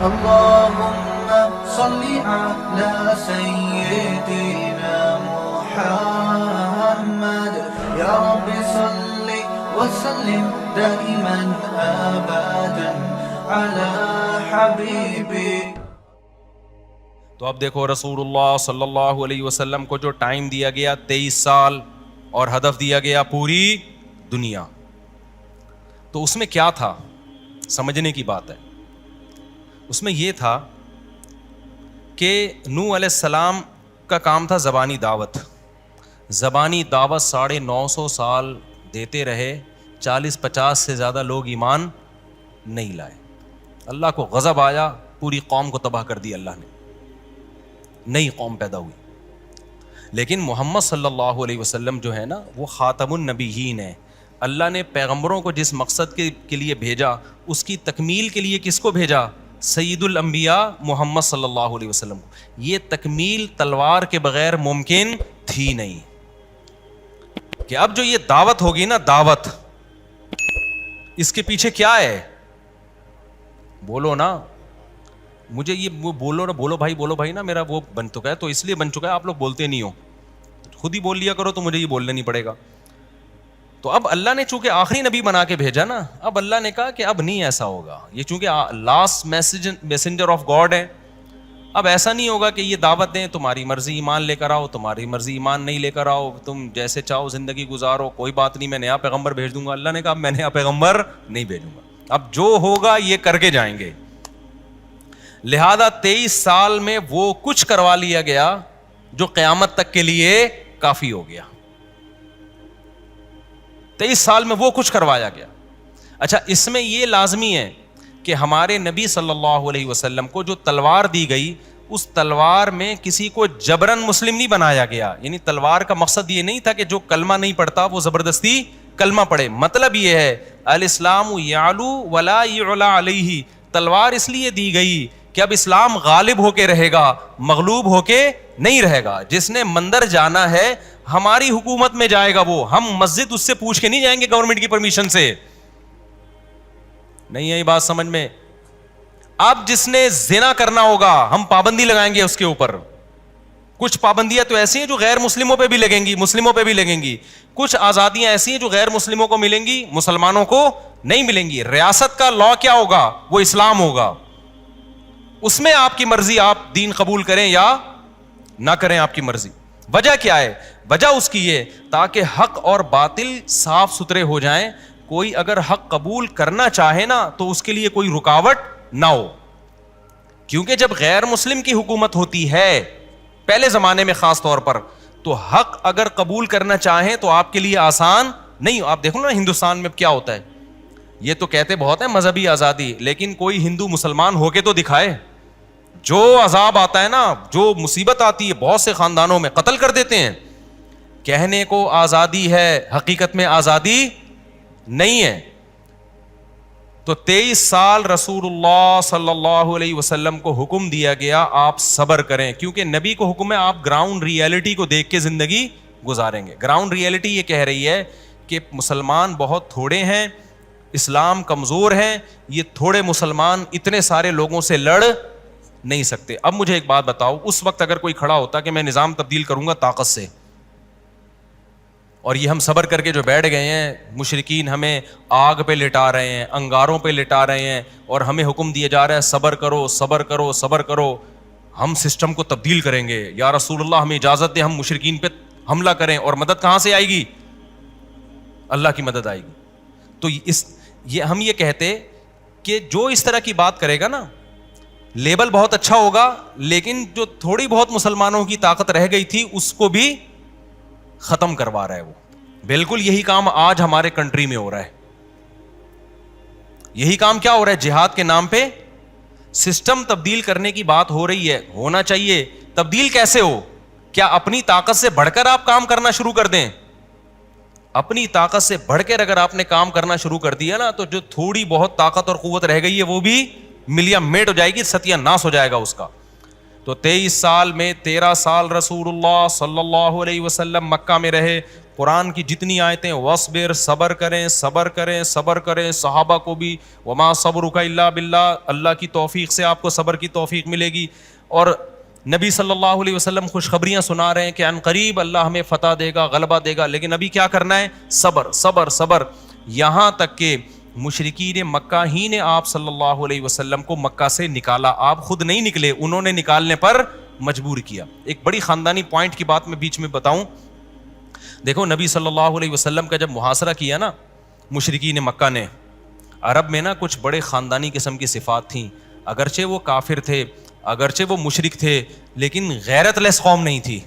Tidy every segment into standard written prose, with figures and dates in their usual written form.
اللهم صل على سيدنا محمد يا رب صل وسلم دائما ابدا على حبيبك. تو اب دیکھو رسول اللہ صلی اللہ علیہ وسلم کو جو ٹائم دیا گیا 23 سال اور ہدف دیا گیا پوری دنیا، تو اس میں کیا تھا؟ سمجھنے کی بات ہے. اس میں یہ تھا کہ نوح علیہ السلام کا کام تھا زبانی دعوت. زبانی دعوت 950 سال دیتے رہے، 40-50 سے زیادہ لوگ ایمان نہیں لائے. اللہ کو غضب آیا، پوری قوم کو تباہ کر دی اللہ نے، نئی قوم پیدا ہوئی. لیکن محمد صلی اللہ علیہ وسلم جو ہے نا وہ خاتم النبیین ہے. اللہ نے پیغمبروں کو جس مقصد کے لیے بھیجا اس کی تکمیل کے لیے کس کو بھیجا؟ سید الانبیاء محمد صلی اللہ علیہ وسلم کو. یہ تکمیل تلوار کے بغیر ممکن تھی نہیں. کہ اب جو یہ دعوت ہوگی نا، دعوت، اس کے پیچھے کیا ہے؟ بولو نا، مجھے یہ بولو نا، بولو بھائی نا، میرا وہ بن چکا ہے، تو اس لیے بن چکا ہے آپ لوگ بولتے نہیں ہو، خود ہی بول لیا کرو تو مجھے یہ بولنا نہیں پڑے گا. تو اب اللہ نے چونکہ آخری نبی بنا کے بھیجا نا، اب اللہ نے کہا کہ اب نہیں ایسا ہوگا. یہ چونکہ لاسٹ میسنجر آف گاڈ ہے، اب ایسا نہیں ہوگا کہ یہ دعوت دیں تمہاری مرضی ایمان لے کر آؤ، تمہاری مرضی ایمان نہیں لے کر آؤ، تم جیسے چاہو زندگی گزارو، کوئی بات نہیں، میں نیا پیغمبر بھیج دوں گا. اللہ نے کہا میں نیا پیغمبر نہیں بھیجوں گا، اب جو ہوگا یہ کر کے جائیں گے. لہذا 23 سال میں وہ کچھ کروا لیا گیا جو قیامت تک کے لیے کافی ہو گیا. 23 سال میں وہ کچھ کروایا گیا. اچھا، اس میں یہ لازمی ہے کہ ہمارے نبی صلی اللہ علیہ وسلم کو جو تلوار دی گئی، اس تلوار میں کسی کو جبرن مسلم نہیں بنایا گیا. یعنی تلوار کا مقصد یہ نہیں تھا کہ جو کلمہ نہیں پڑھتا وہ زبردستی کلمہ پڑھے. مطلب یہ ہے الاسلام یعلو ولا یعلی علیہ. تلوار اس لیے دی گئی کہ اب اسلام غالب ہو کے رہے گا، مغلوب ہو کے نہیں رہے گا. جس نے مندر جانا ہے ہماری حکومت میں جائے گا، وہ ہم مسجد اس سے پوچھ کے نہیں جائیں گے گورنمنٹ کی پرمیشن سے. نہیں ہے یہ بات سمجھ میں؟ اب جس نے زنا کرنا ہوگا ہم پابندی لگائیں گے اس کے اوپر. کچھ پابندیاں تو ایسی ہیں جو غیر مسلموں پہ بھی لگیں گی، مسلموں پہ بھی لگیں گی. کچھ آزادیاں ایسی ہیں جو غیر مسلموں کو ملیں گی، مسلمانوں کو نہیں ملیں گی. ریاست کا لا کیا ہوگا؟ وہ اسلام ہوگا. اس میں آپ کی مرضی، آپ دین قبول کریں یا نہ کریں، آپ کی مرضی. وجہ کیا ہے؟ وجہ اس کی یہ تاکہ حق اور باطل صاف ستھرے ہو جائیں. کوئی اگر حق قبول کرنا چاہے نا تو اس کے لیے کوئی رکاوٹ نہ ہو. کیونکہ جب غیر مسلم کی حکومت ہوتی ہے پہلے زمانے میں خاص طور پر، تو حق اگر قبول کرنا چاہیں تو آپ کے لیے آسان نہیں. آپ دیکھو نا ہندوستان میں کیا ہوتا ہے. یہ تو کہتے بہت ہیں مذہبی آزادی، لیکن کوئی ہندو مسلمان ہو کے تو دکھائے. جو عذاب آتا ہے نا، جو مصیبت آتی ہے، بہت سے خاندانوں میں قتل کر دیتے ہیں. کہنے کو آزادی ہے، حقیقت میں آزادی نہیں ہے. تو 23 سال رسول اللہ صلی اللہ علیہ وسلم کو حکم دیا گیا آپ صبر کریں، کیونکہ نبی کو حکم ہے آپ گراؤنڈ ریئلٹی کو دیکھ کے زندگی گزاریں گے. گراؤنڈ ریئلٹی یہ کہہ رہی ہے کہ مسلمان بہت تھوڑے ہیں، اسلام کمزور ہے، یہ تھوڑے مسلمان اتنے سارے لوگوں سے لڑ نہیں سکتے. اب مجھے ایک بات بتاؤ، اس وقت اگر کوئی کھڑا ہوتا کہ میں نظام تبدیل کروں گا طاقت سے، اور یہ ہم صبر کر کے جو بیٹھ گئے ہیں، مشرکین ہمیں آگ پہ لٹا رہے ہیں، انگاروں پہ لٹا رہے ہیں، اور ہمیں حکم دیا جا رہا ہے صبر کرو صبر کرو صبر کرو، ہم سسٹم کو تبدیل کریں گے، یا رسول اللہ ہمیں اجازت دے ہم مشرکین پہ حملہ کریں. اور مدد کہاں سے آئے گی؟ اللہ کی مدد آئے گی. تو ہم یہ کہتے کہ جو اس طرح کی بات کرے گا نا، لیبل بہت اچھا ہوگا، لیکن جو تھوڑی بہت مسلمانوں کی طاقت رہ گئی تھی اس کو بھی ختم کروا رہا ہے. وہ بالکل یہی کام آج ہمارے کنٹری میں ہو رہا ہے. یہی کام کیا ہو رہا ہے؟ جہاد کے نام پہ سسٹم تبدیل کرنے کی بات ہو رہی ہے. ہونا چاہیے. تبدیل کیسے ہو؟ کیا اپنی طاقت سے بڑھ کر آپ کام کرنا شروع کر دیں؟ اپنی طاقت سے بڑھ کر اگر آپ نے کام کرنا شروع کر دیا نا، تو جو تھوڑی بہت طاقت اور قوت رہ گئی ہے وہ بھی ملیا میٹ ہو جائے گی، ستیہ ناس ہو جائے گا اس کا. تو 23 سال میں 13 سال رسول اللہ صلی اللہ علیہ وسلم مکہ میں رہے. قرآن کی جتنی آیتیں وصبر، صبر کریں صبر کریں صبر کریں، صحابہ کو بھی وما صبرک الا باللہ، اللہ کی توفیق سے آپ کو صبر کی توفیق ملے گی. اور نبی صلی اللہ علیہ وسلم خوشخبریاں سنا رہے ہیں کہ ان قریب اللہ ہمیں فتح دے گا، غلبہ دے گا، لیکن ابھی کیا کرنا ہے؟ صبر صبر صبر. یہاں تک کہ مشرکین مکہ ہی نے آپ صلی اللہ علیہ وسلم کو مکہ سے نکالا. آپ خود نہیں نکلے، انہوں نے نکالنے پر مجبور کیا. ایک بڑی خاندانی پوائنٹ کی بات میں بیچ میں بتاؤں. دیکھو نبی صلی اللہ علیہ وسلم کا جب محاصرہ کیا نا مشرکین مکہ نے، عرب میں نا کچھ بڑے خاندانی قسم کی صفات تھیں. اگرچہ وہ کافر تھے، اگرچہ وہ مشرک تھے، لیکن غیرت لیس قوم نہیں تھی.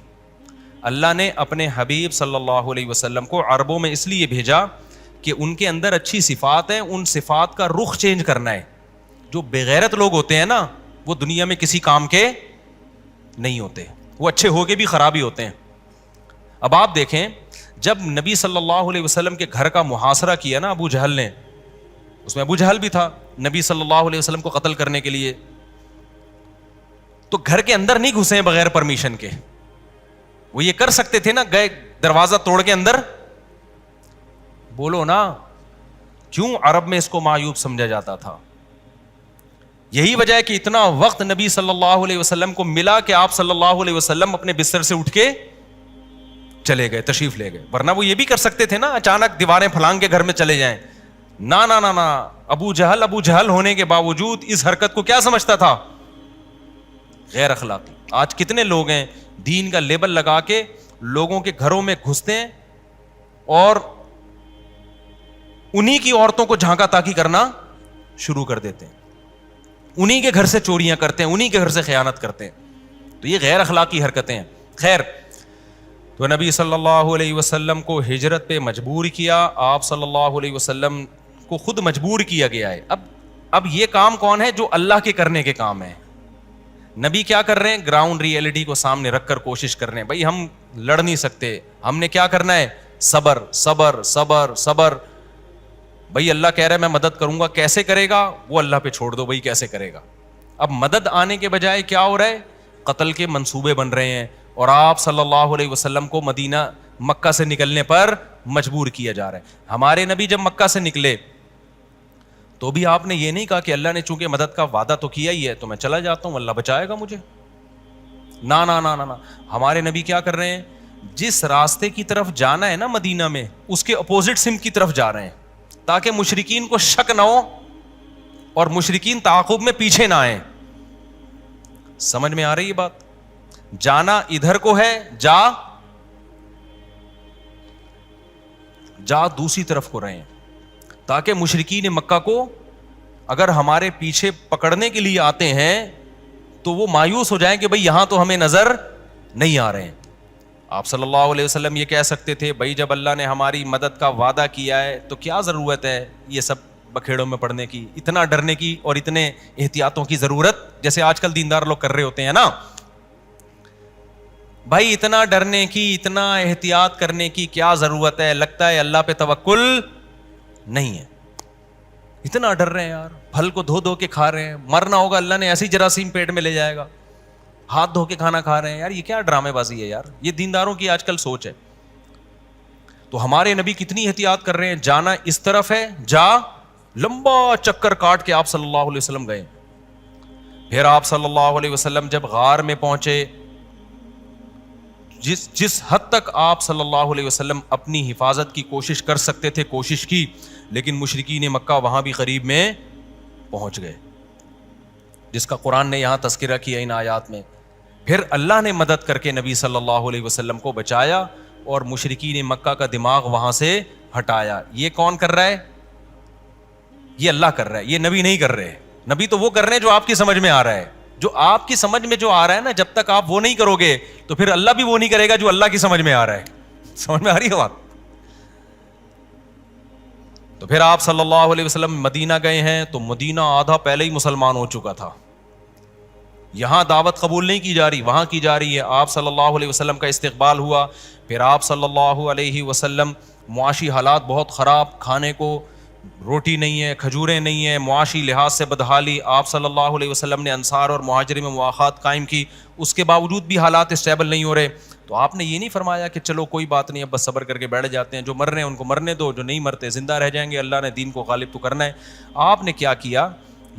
اللہ نے اپنے حبیب صلی اللہ علیہ وسلم کو عربوں میں اس لیے بھیجا کہ ان کے اندر اچھی صفات ہیں، ان صفات کا رخ چینج کرنا ہے. جو بغیرت لوگ ہوتے ہیں نا وہ دنیا میں کسی کام کے نہیں ہوتے، وہ اچھے ہو کے بھی خراب ہی ہوتے ہیں. اب آپ دیکھیں جب نبی صلی اللہ علیہ وسلم کے گھر کا محاصرہ کیا نا ابو جہل نے، اس میں ابو جہل بھی تھا نبی صلی اللہ علیہ وسلم کو قتل کرنے کے لیے، تو گھر کے اندر نہیں گھسے بغیر پرمیشن کے. وہ یہ کر سکتے تھے نا، گئے دروازہ توڑ کے اندر. بولو نا کیوں عرب میں اس کو معیوب سمجھا جاتا تھا؟ یہی وجہ ہے کہ اتنا وقت نبی صلی اللہ علیہ وسلم کو ملا کہ آپ صلی اللہ علیہ وسلم اپنے بستر سے اٹھ کے چلے گئے، تشریف لے گئے. ورنہ وہ یہ بھی کر سکتے تھے نا اچانک دیواریں پھلانگ کے گھر میں چلے جائیں. نا نا نا نا، ابو جہل ہونے کے باوجود اس حرکت کو کیا سمجھتا تھا؟ غیر اخلاقی. آج کتنے لوگ ہیں دین کا لیبل لگا کے لوگوں کے گھروں میں گھستے ہیں اور انہی کی عورتوں کو جھانکا تاکی کرنا شروع کر دیتے ہیں، انہی کے گھر سے چوریاں کرتے ہیں، انہی کے گھر سے خیانت کرتے ہیں. تو یہ غیر اخلاقی حرکتیں ہیں. خیر، تو نبی صلی اللہ علیہ وسلم کو ہجرت پہ مجبور کیا. آپ صلی اللہ علیہ وسلم کو خود مجبور کیا گیا ہے. اب یہ کام کون ہے؟ جو اللہ کے کرنے کے کام ہے. نبی کیا کر رہے ہیں؟ گراؤنڈ ریئلٹی کو سامنے رکھ کر کوشش کر رہے ہیں. بھائی ہم لڑ نہیں سکتے، ہم نے کیا کرنا ہے؟ صبر صبر صبر صبر. بھائی اللہ کہہ رہا ہے میں مدد کروں گا، کیسے کرے گا وہ اللہ پہ چھوڑ دو، بھائی کیسے کرے گا. اب مدد آنے کے بجائے کیا ہو رہا ہے؟ قتل کے منصوبے بن رہے ہیں، اور آپ صلی اللہ علیہ وسلم کو مکہ سے نکلنے پر مجبور کیا جا رہا ہے. ہمارے نبی جب مکہ سے نکلے تو بھی آپ نے یہ نہیں کہا کہ اللہ نے چونکہ مدد کا وعدہ تو کیا ہی ہے تو میں چلا جاتا ہوں، اللہ بچائے گا مجھے. نا نا نا نا، ہمارے نبی کیا کر رہے ہیں؟ جس راستے کی طرف جانا ہے نا مدینہ میں، اس کے اپوزٹ سمت کی طرف جا رہے ہیں تاکہ مشرکین کو شک نہ ہو اور مشرکین تعاقب میں پیچھے نہ آئیں. سمجھ میں آ رہی ہے بات؟ جانا ادھر کو ہے، جا دوسری طرف کو رہے ہیں تاکہ مشرکین مکہ کو اگر ہمارے پیچھے پکڑنے کے لیے آتے ہیں تو وہ مایوس ہو جائیں کہ بھئی یہاں تو ہمیں نظر نہیں آ رہے ہیں. آپ صلی اللہ علیہ وسلم یہ کہہ سکتے تھے بھائی جب اللہ نے ہماری مدد کا وعدہ کیا ہے تو کیا ضرورت ہے یہ سب بکھیڑوں میں پڑنے کی، اتنا ڈرنے کی اور اتنے احتیاطوں کی ضرورت جیسے آج کل دیندار لوگ کر رہے ہوتے ہیں نا. بھائی اتنا ڈرنے کی، اتنا احتیاط کرنے کی کیا ضرورت ہے؟ لگتا ہے اللہ پہ توکل نہیں ہے. اتنا ڈر رہے ہیں یار، پھل کو دھو کے کھا رہے ہیں، مرنا ہوگا اللہ نے ایسی جراثیم پیٹ میں لے جائے گا، ہاتھ دھو کے کھانا کھا رہے ہیں. یار یہ کیا ڈرامے بازی ہے یار، یہ دینداروں کی آج کل سوچ ہے. تو ہمارے نبی کتنی احتیاط کر رہے ہیں. جانا اس طرف ہے، لمبا چکر کاٹ کے آپ صلی اللہ علیہ وسلم گئے. پھر آپ صلی اللہ علیہ وسلم جب غار میں پہنچے، جس حد تک آپ صلی اللہ علیہ وسلم اپنی حفاظت کی کوشش کر سکتے تھے کوشش کی، لیکن مشرکین مکہ وہاں بھی قریب میں پہنچ گئے، جس کا قرآن نے یہاں تذکرہ کیا ان آیات میں. پھر اللہ نے مدد کر کے نبی صلی اللہ علیہ وسلم کو بچایا اور مشرکین مکہ کا دماغ وہاں سے ہٹایا. یہ کون کر رہا ہے؟ یہ اللہ کر رہا ہے، یہ نبی نہیں کر رہے. نبی تو وہ کر رہے ہیں جو آپ کی سمجھ میں آ رہا ہے. جو آپ کی سمجھ میں جو آ رہا ہے نا، جب تک آپ وہ نہیں کرو گے تو پھر اللہ بھی وہ نہیں کرے گا جو اللہ کی سمجھ میں آ رہا ہے. سمجھ میں آ رہی ہے بات؟ تو پھر آپ صلی اللہ علیہ وسلم مدینہ گئے ہیں تو مدینہ آدھا پہلے ہی مسلمان ہو چکا تھا. یہاں دعوت قبول نہیں کی جا رہی، وہاں کی جا رہی ہے. آپ صلی اللہ علیہ وسلم کا استقبال ہوا. پھر آپ صلی اللہ علیہ وسلم، معاشی حالات بہت خراب، کھانے کو روٹی نہیں ہے, کھجوریں نہیں ہیں, معاشی لحاظ سے بدحالی, آپ صلی اللہ علیہ وسلم نے انصار اور مہاجرین میں مواخات قائم کی, اس کے باوجود بھی حالات اسٹیبل نہیں ہو رہے. تو آپ نے یہ نہیں فرمایا کہ چلو کوئی بات نہیں, اب بس صبر کر کے بیٹھ جاتے ہیں, جو مر رہے ہیں ان کو مرنے دو, جو نہیں مرتے زندہ رہ جائیں گے, اللہ نے دین کو غالب تو کرنا ہے. آپ نے کیا کیا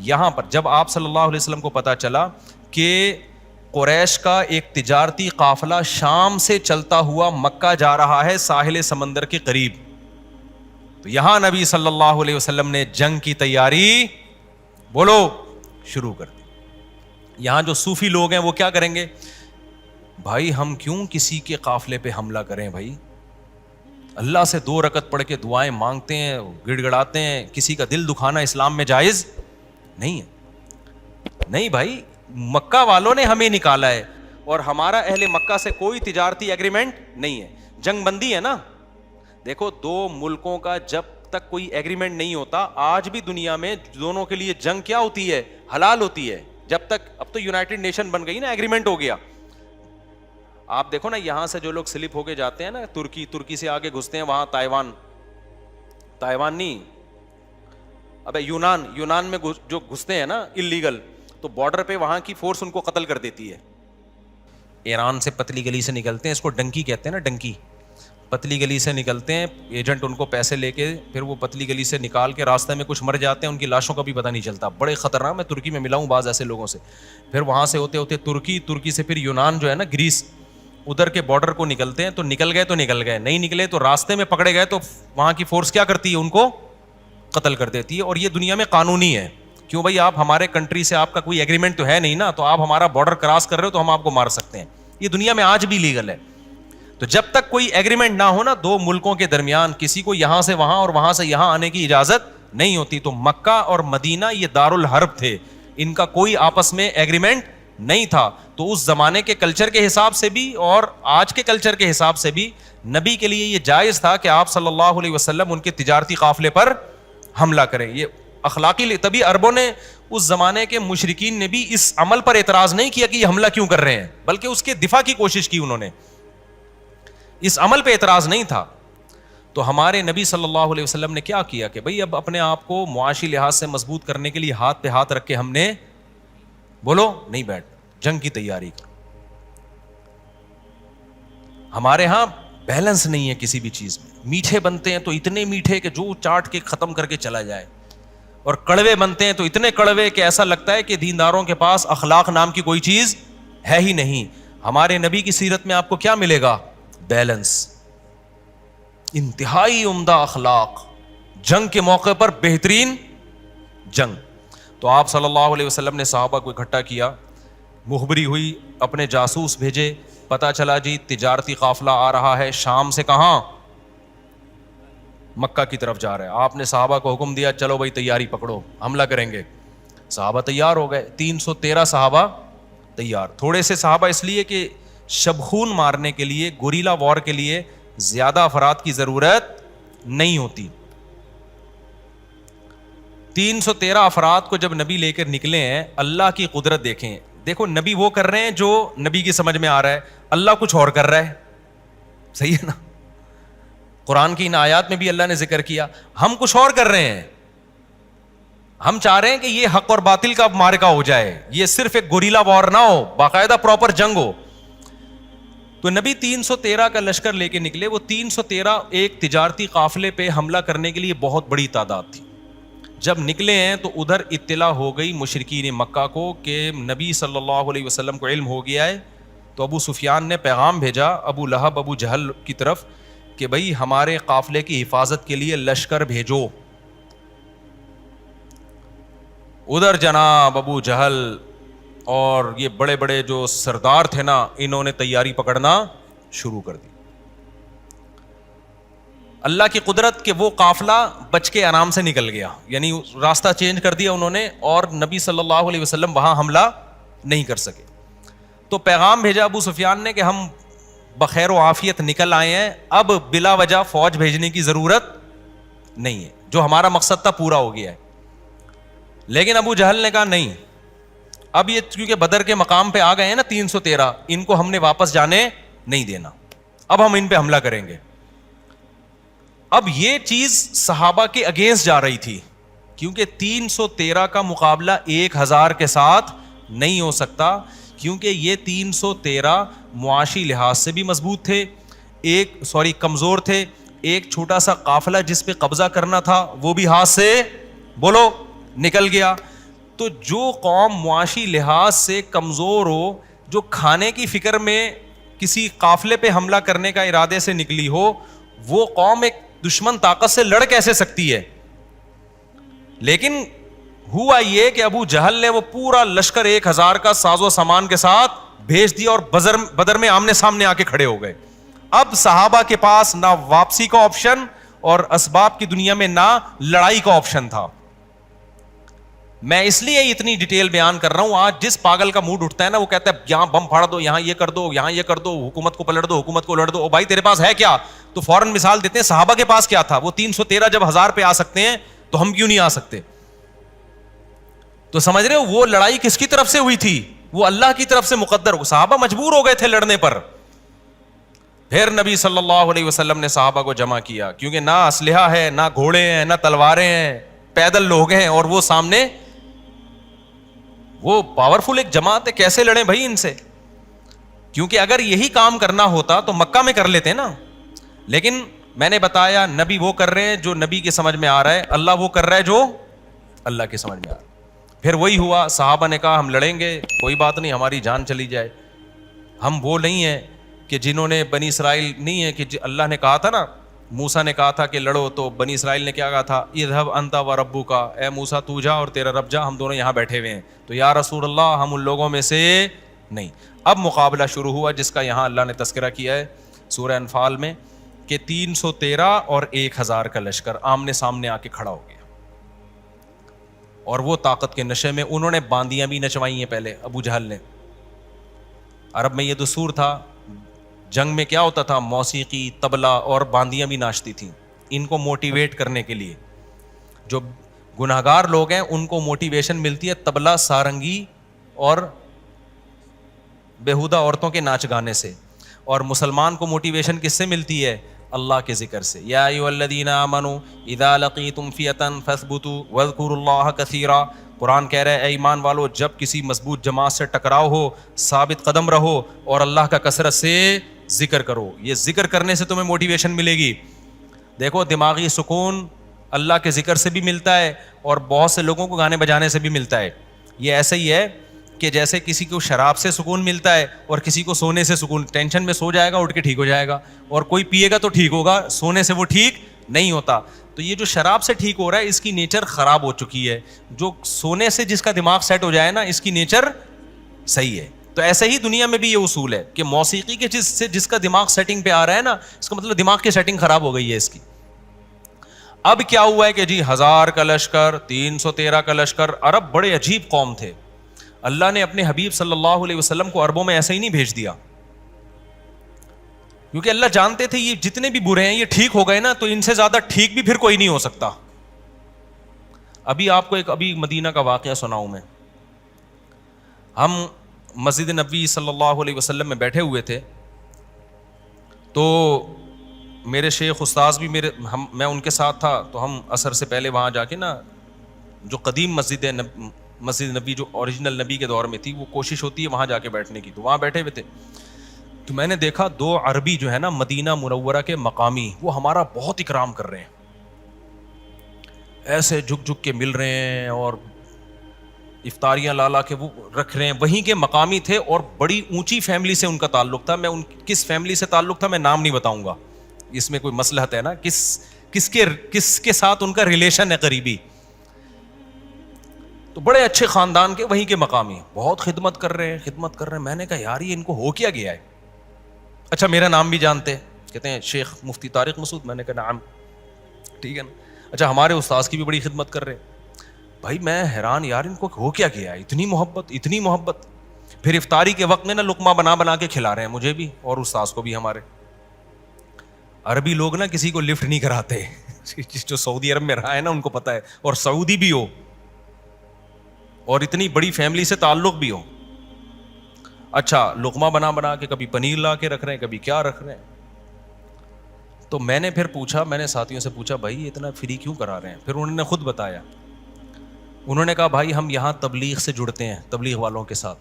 یہاں پر, جب آپ صلی اللہ علیہ وسلم کو پتہ چلا کہ قریش کا ایک تجارتی قافلہ شام سے چلتا ہوا مکہ جا رہا ہے ساحل سمندر کے قریب, تو یہاں نبی صلی اللہ علیہ وسلم نے جنگ کی تیاری بولو شروع کر دی. یہاں جو صوفی لوگ ہیں وہ کیا کریں گے, بھائی ہم کیوں کسی کے قافلے پہ حملہ کریں, بھائی اللہ سے 2 رکعت پڑھ کے دعائیں مانگتے ہیں, گڑ گڑاتے ہیں, کسی کا دل دکھانا اسلام میں جائز نہیں ہے. نہیں بھائی, مکہ والوں نے ہمیں نکالا ہے اور ہمارا اہل مکہ سے کوئی تجارتی ایگریمنٹ نہیں ہے, جنگ بندی ہے نا. دیکھو 2 ملکوں کا جب تک کوئی ایگریمنٹ نہیں ہوتا, آج بھی دنیا میں دونوں کے لیے جنگ کیا ہوتی ہے, حلال ہوتی ہے, جب تک, اب تو یونائٹڈ نیشن بن گئی نا, ایگریمنٹ ہو گیا. آپ دیکھو نا یہاں سے جو لوگ سلپ ہو کے جاتے ہیں نا, ترکی سے آگے گھستے ہیں وہاں, تائیوان نہیں, ابے یونان میں جو گھستے ہیں نا اللیگل, تو بارڈر پہ وہاں کی فورس ان کو قتل کر دیتی ہے. ایران سے پتلی گلی سے نکلتے ہیں, اس کو ڈنکی کہتے ہیں نا, ڈنکی, پتلی گلی سے نکلتے ہیں, ایجنٹ ان کو پیسے لے کے پھر وہ پتلی گلی سے نکال کے راستے میں کچھ مر جاتے ہیں, ان کی لاشوں کا بھی پتہ نہیں چلتا, بڑے خطرناک. میں ترکی میں ملا ہوں بعض ایسے لوگوں سے. پھر وہاں سے ہوتے ہوتے ترکی سے پھر یونان جو ہے نا, گریس, ادھر کے بارڈر کو نکلتے ہیں, تو نکل گئے, نہیں نکلے تو راستے میں پکڑے گئے تو وہاں کی فورس کیا کرتی ہے, ان کو قتل کر دیتی ہے. اور یہ دنیا میں قانونی ہے. کیوں بھائی, آپ ہمارے کنٹری سے, آپ کا کوئی ایگریمنٹ تو ہے نہیں نا, تو آپ ہمارا بارڈر کراس کر رہے ہو تو ہم آپ کو مار سکتے ہیں. یہ دنیا میں آج بھی لیگل ہے. تو جب تک کوئی ایگریمنٹ نہ ہو نا 2 ملکوں کے درمیان, کسی کو یہاں سے وہاں اور وہاں سے یہاں آنے کی اجازت نہیں ہوتی. تو مکہ اور مدینہ یہ دارالحرب تھے, ان کا کوئی آپس میں ایگریمنٹ نہیں تھا. تو اس زمانے کے کلچر کے حساب سے بھی اور آج کے کلچر کے حساب سے بھی نبی کے لیے یہ جائز تھا کہ آپ صلی اللہ علیہ وسلم ان کے تجارتی قافلے پر حملہ کریں. یہ اخلاقی, تبھی عربوں نے, اس زمانے کے مشرکین نے بھی اس عمل پر اعتراض نہیں کیا کہ یہ حملہ کیوں کر رہے ہیں, بلکہ اس کے دفاع کی کوشش کی انہوں نے, اس عمل پہ اعتراض نہیں تھا. تو ہمارے نبی صلی اللہ علیہ وسلم نے کیا کیا کہ بھئی اب اپنے آپ کو معاشی لحاظ سے مضبوط کرنے کے لیے ہاتھ پہ ہاتھ رکھ کے ہم نے بولو نہیں بیٹھ, جنگ کی تیاری کر. ہمارے ہاں بیلنس نہیں ہے کسی بھی چیز میں, میٹھے بنتے ہیں تو اتنے میٹھے کہ جو چاٹ کے ختم کر کے چلا جائے, اور کڑوے بنتے ہیں تو اتنے کڑوے کہ ایسا لگتا ہے کہ دینداروں کے پاس اخلاق نام کی کوئی چیز ہے ہی نہیں. ہمارے نبی کی سیرت میں آپ کو کیا ملے گا, بیلنس, انتہائی عمدہ اخلاق, جنگ کے موقع پر بہترین جنگ. تو آپ صلی اللہ علیہ وسلم نے صحابہ کو اکٹھا کیا, مخبری ہوئی, اپنے جاسوس بھیجے, پتا چلا جی تجارتی قافلہ آ رہا ہے شام سے, کہاں, مکہ کی طرف جا رہا ہے. آپ نے صحابہ کو حکم دیا چلو بھائی تیاری پکڑو, حملہ کریں گے. صحابہ تیار ہو گئے, 313 صحابہ تیار. تھوڑے سے صحابہ اس لیے کہ شبخون مارنے کے لیے, گوریلا وار کے لیے زیادہ افراد کی ضرورت نہیں ہوتی. 313 افراد کو جب نبی لے کر نکلے ہیں, اللہ کی قدرت دیکھیں. دیکھو نبی وہ کر رہے ہیں جو نبی کی سمجھ میں آ رہا ہے, اللہ کچھ اور کر رہا ہے. صحیح ہے نا, قرآن کی ان آیات میں بھی اللہ نے ذکر کیا, ہم کچھ اور کر رہے ہیں. ہم چاہ رہے ہیں کہ یہ حق اور باطل کا معرکہ ہو جائے, یہ صرف ایک گوریلا وار نہ ہو, باقاعدہ پراپر جنگ ہو. تو نبی 313 کا لشکر لے کے نکلے. وہ 313 ایک تجارتی قافلے پہ حملہ کرنے کے لیے بہت بڑی تعداد تھی. جب نکلے ہیں تو ادھر اطلاع ہو گئی مشرکین مکہ کو کہ نبی صلی اللہ علیہ وسلم کو علم ہو گیا ہے. تو ابو سفیان نے پیغام بھیجا ابو لہب, ابو جہل کی طرف کہ بھئی ہمارے قافلے کی حفاظت کے لیے لشکر بھیجو. ادھر جناب ابو جہل اور یہ بڑے بڑے جو سردار تھے نا, انہوں نے تیاری پکڑنا شروع کر دی. اللہ کی قدرت کہ وہ قافلہ بچ کے آرام سے نکل گیا, یعنی راستہ چینج کر دیا انہوں نے, اور نبی صلی اللہ علیہ وسلم وہاں حملہ نہیں کر سکے. تو پیغام بھیجا ابو سفیان نے کہ ہم بخیر و عافیت نکل آئے ہیں, اب بلا وجہ فوج بھیجنے کی ضرورت نہیں ہے, جو ہمارا مقصد تھا پورا ہو گیا ہے. لیکن ابو جہل نے کہا نہیں, اب یہ کیونکہ بدر کے مقام پہ آ گئے ہیں نا 313, ان کو ہم نے واپس جانے نہیں دینا, اب ہم ان پہ حملہ کریں گے. اب یہ چیز صحابہ کے اگینسٹ جا رہی تھی, کیونکہ 313 کا مقابلہ 1000 کے ساتھ نہیں ہو سکتا, کیونکہ یہ 313 معاشی لحاظ سے بھی مضبوط تھے, کمزور تھے, ایک چھوٹا سا قافلہ جس پہ قبضہ کرنا تھا وہ بھی ہاتھ سے بولو نکل گیا. تو جو قوم معاشی لحاظ سے کمزور ہو, جو کھانے کی فکر میں کسی قافلے پہ حملہ کرنے کا ارادے سے نکلی ہو, وہ قوم ایک دشمن طاقت سے لڑ کیسے سکتی ہے؟ لیکن ہوا یہ کہ ابو جہل نے وہ پورا لشکر 1000 کا ساز و سامان کے ساتھ بھیج دیا اور بدر میں آمنے سامنے آ کے کھڑے ہو گئے. اب صحابہ کے پاس نہ واپسی کا آپشن اور اسباب کی دنیا میں نہ لڑائی کا آپشن تھا. میں اس لیے اتنی ڈیٹیل بیان کر رہا ہوں, آج جس پاگل کا موڈ اٹھتا ہے نا, وہ کہتا ہے یہاں بم پھاڑ دو, یہاں یہ کر دو, یہاں یہ کر دو, حکومت کو پلٹ دو, حکومت کو لڑ دو. او بھائی تیرے پاس ہے کیا؟ تو فوراً مثال دیتے ہیں صحابہ کے پاس کیا تھا. وہ 313 جب 1000 پہ آ سکتے ہیں تو ہم کیوں نہیں آ سکتے؟ تو سمجھ رہے ہو وہ لڑائی کس کی طرف سے ہوئی تھی؟ وہ اللہ کی طرف سے مقدر ہو. صحابہ مجبور ہو گئے تھے لڑنے پر. پھر نبی صلی اللہ علیہ وسلم نے صحابہ کو جمع کیا, کیونکہ نہ اسلحہ ہے, نہ گھوڑے ہیں, نہ تلواریں ہیں, پیدل لوگ ہیں, اور وہ سامنے وہ پاورفل ایک جماعت ہے, کیسے لڑیں بھائی ان سے؟ کیونکہ اگر یہی کام کرنا ہوتا تو مکہ میں کر لیتے نا. لیکن میں نے بتایا نبی وہ کر رہے ہیں جو نبی کے سمجھ میں آ رہا ہے, اللہ وہ کر رہا ہے جو اللہ کے سمجھ میں آ رہا ہے. پھر وہی ہوا, صحابہ نے کہا ہم لڑیں گے, کوئی بات نہیں, ہماری جان چلی جائے. ہم وہ نہیں ہیں کہ جنہوں نے بنی اسرائیل نہیں ہے کہ اللہ نے کہا تھا نا, موسیٰ نے کہا تھا کہ لڑو, تو بنی اسرائیل نے کیا کہا تھا؟ اذهب انت وربک, اے موسیٰ تو جا اور تیرا رب جا, ہم دونوں یہاں بیٹھے ہوئے ہیں. تو یا رسول اللہ ہم ان لوگوں میں سے نہیں. اب مقابلہ شروع ہوا جس کا یہاں اللہ نے تذکرہ کیا ہے سورہ انفال میں, کہ 313 اور 1000 کا لشکر آمنے سامنے آ کے کھڑا ہو گیا. اور وہ طاقت کے نشے میں انہوں نے باندیاں بھی نچوائی ہیں. پہلے ابو جہل نے, عرب میں یہ دستور تھا, جنگ میں کیا ہوتا تھا, موسیقی, طبلہ اور باندیاں بھی ناچتی تھیں ان کو موٹیویٹ کرنے کے لیے. جو گناہگار لوگ ہیں ان کو موٹیویشن ملتی ہے طبلہ, سارنگی اور بیہودہ عورتوں کے ناچ گانے سے, اور مسلمان کو موٹیویشن کس سے ملتی ہے؟ اللہ کے ذکر سے. یا ایھا الذین آمنوا اذا لقیتم فئۃ فاثبتوا واذکروا اللہ کثیرا. قرآن کہہ رہا ہے اے ایمان والو, جب کسی مضبوط جماعت سے ٹکراؤ ہو, ثابت قدم رہو اور اللہ کا کثرت سے ذکر کرو. یہ ذکر کرنے سے تمہیں موٹیویشن ملے گی. دیکھو دماغی سکون اللہ کے ذکر سے بھی ملتا ہے اور بہت سے لوگوں کو گانے بجانے سے بھی ملتا ہے. یہ ایسے ہی ہے کہ جیسے کسی کو شراب سے سکون ملتا ہے اور کسی کو سونے سے سکون. ٹینشن میں سو جائے گا اٹھ کے ٹھیک ہو جائے گا, اور کوئی پیے گا تو ٹھیک ہوگا, سونے سے وہ ٹھیک نہیں ہوتا. تو یہ جو شراب سے ٹھیک ہو رہا ہے اس کی نیچر خراب ہو چکی ہے. جو سونے سے جس کا دماغ سیٹ ہو جائے نا, اس کی نیچر صحیح ہے. تو ایسے ہی دنیا میں بھی یہ اصول ہے کہ موسیقی کے جس کا دماغ سیٹنگ پہ آ رہا ہے نا, اس کا مطلب دماغ کی سیٹنگ خراب ہو گئی ہے اس کی. اب کیا ہوا ہے کہ جی 1000 کا لشکر, 313 کا لشکر. عرب بڑے عجیب قوم تھے. اللہ نے اپنے حبیب صلی اللہ علیہ وسلم کو عربوں میں ایسے ہی نہیں بھیج دیا, کیونکہ اللہ جانتے تھے یہ جتنے بھی برے ہیں یہ ٹھیک ہو گئے نا, تو ان سے زیادہ ٹھیک بھی پھر کوئی نہیں ہو سکتا. ابھی آپ کو ابھی مدینہ کا واقعہ سناؤں میں. ہم مسجد نبوی صلی اللہ علیہ وسلم میں بیٹھے ہوئے تھے, تو میرے شیخ استاذ بھی میں ان کے ساتھ تھا. تو ہم عصر سے پہلے وہاں جا کے نا, جو قدیم مسجد ہے مسجد نبی جو اوریجنل نبی کے دور میں تھی, وہ کوشش ہوتی ہے وہاں جا کے بیٹھنے کی. تو وہاں بیٹھے ہوئے تھے تو میں نے دیکھا 2 عربی جو ہے نا مدینہ منورہ کے مقامی, وہ ہمارا بہت اکرام کر رہے ہیں, ایسے جھک جھک کے مل رہے ہیں اور افطاریاں لا کے وہ رکھ رہے ہیں. وہیں کے مقامی تھے اور بڑی اونچی فیملی سے ان کا تعلق تھا. میں ان کس فیملی سے تعلق تھا میں نام نہیں بتاؤں گا, اس میں کوئی مصلحت ہے نا, کس کے ساتھ ان کا ریلیشن ہے قریبی. تو بڑے اچھے خاندان کے وہیں کے مقامی, بہت خدمت کر رہے ہیں. میں نے کہا یار یہ ان کو ہو کیا گیا ہے. اچھا میرا نام بھی جانتے, کہتے ہیں شیخ مفتی طارق مسعود. میں نے کہا نعم, ٹھیک ہے نا. اچھا ہمارے استاذ کی بھی بڑی خدمت کر رہے ہیں. بھائی میں حیران, یار ان کو ہو کیا گیا ہے, اتنی محبت. پھر افطاری کے وقت میں نا لقمہ بنا کے کھلا رہے ہیں مجھے بھی اور استاذ کو بھی. ہمارے عربی لوگ نا کسی کو لفٹ نہیں کراتے, جو سعودی عرب میں رہا ہے نا ان کو پتا ہے, اور سعودی بھی ہو اور اتنی بڑی فیملی سے تعلق بھی ہو. اچھا لقمہ بنا کے کبھی پنیر لا کے رکھ رہے ہیں, کبھی کیا رکھ رہے ہیں. تو میں نے پھر پوچھا, میں نے ساتھیوں سے پوچھا بھائی اتنا فری کیوں کرا رہے ہیں؟ پھر انہوں نے خود بتایا, انہوں نے کہا بھائی ہم یہاں تبلیغ سے جڑتے ہیں, تبلیغ والوں کے ساتھ.